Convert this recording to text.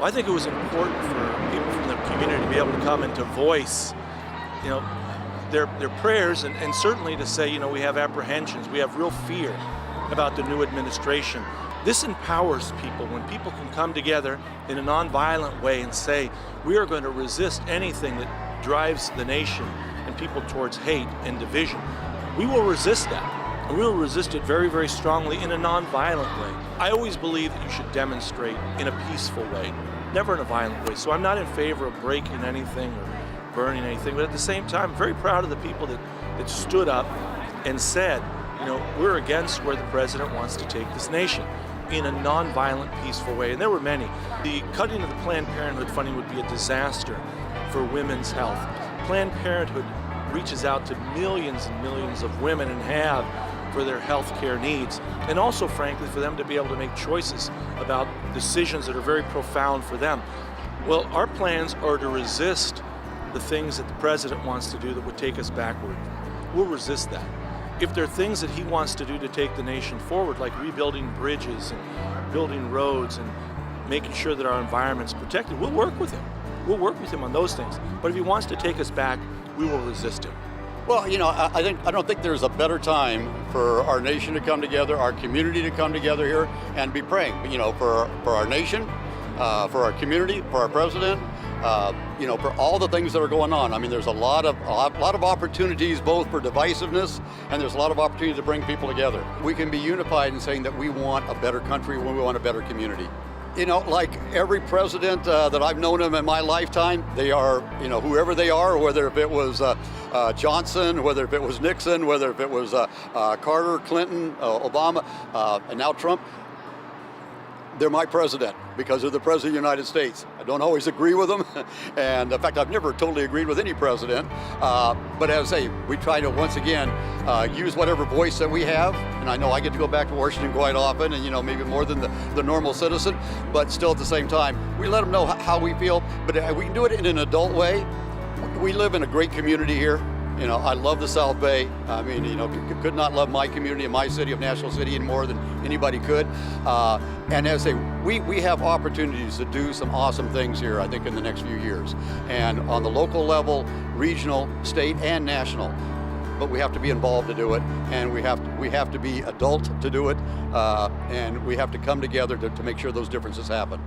Well, I think it was important for people from the community to be able to come and to voice, you know, their prayers, and certainly to say, we have apprehensions, we have real fear about the new administration. This empowers people when people can come together in a nonviolent way and say, we are going to resist anything that drives the nation and people towards hate and division. We will resist that, and we will resist it very, very strongly in a nonviolent way. I always believe that you should demonstrate in a peaceful way, never in a violent way. So I'm not in favor of breaking anything or burning anything, but at the same time, I'm very proud of the people that stood up and said, we're against where the president wants to take this nation in a nonviolent, peaceful way. And there were many. The cutting of the Planned Parenthood funding would be a disaster for women's health. Planned Parenthood reaches out to millions and millions of women and have for their health care needs, and also, frankly, for them to be able to make choices about decisions that are very profound for them. Well, our plans are to resist the things that the president wants to do that would take us backward. We'll resist that. If there are things that he wants to do to take the nation forward, like rebuilding bridges and building roads and making sure that our environment's protected, we'll work with him. We'll work with him on those things. But if he wants to take us back, we will resist him. Well, I don't think there's a better time for our nation to come together, our community to come together here and be praying, for our nation, for our community, for our president, for all the things that are going on. I mean, there's a lot of opportunities both for divisiveness, and there's a lot of opportunities to bring people together. We can be unified in saying that we want a better country, we want a better community. Like every president that I've known him in my lifetime, they are, whoever they are, whether if it was Johnson, whether if it was Nixon, whether if it was Carter, Clinton, Obama, and now Trump, they're my president because they're the president of the United States. I don't always agree with them, and in fact, I've never totally agreed with any president. But as I say, we try to once again use whatever voice that we have. And I know I get to go back to Washington quite often, and maybe more than the normal citizen. But still, at the same time, we let them know how we feel. But we can do it in an adult way. We live in a great community here. I love the South Bay. I mean, could not love my community and my city of National City any more than anybody could. And as I say, we have opportunities to do some awesome things here, I think, in the next few years. And on the local level, regional, state, and national. But we have to be involved to do it, and we have to be adult to do it, and we have to come together to make sure those differences happen.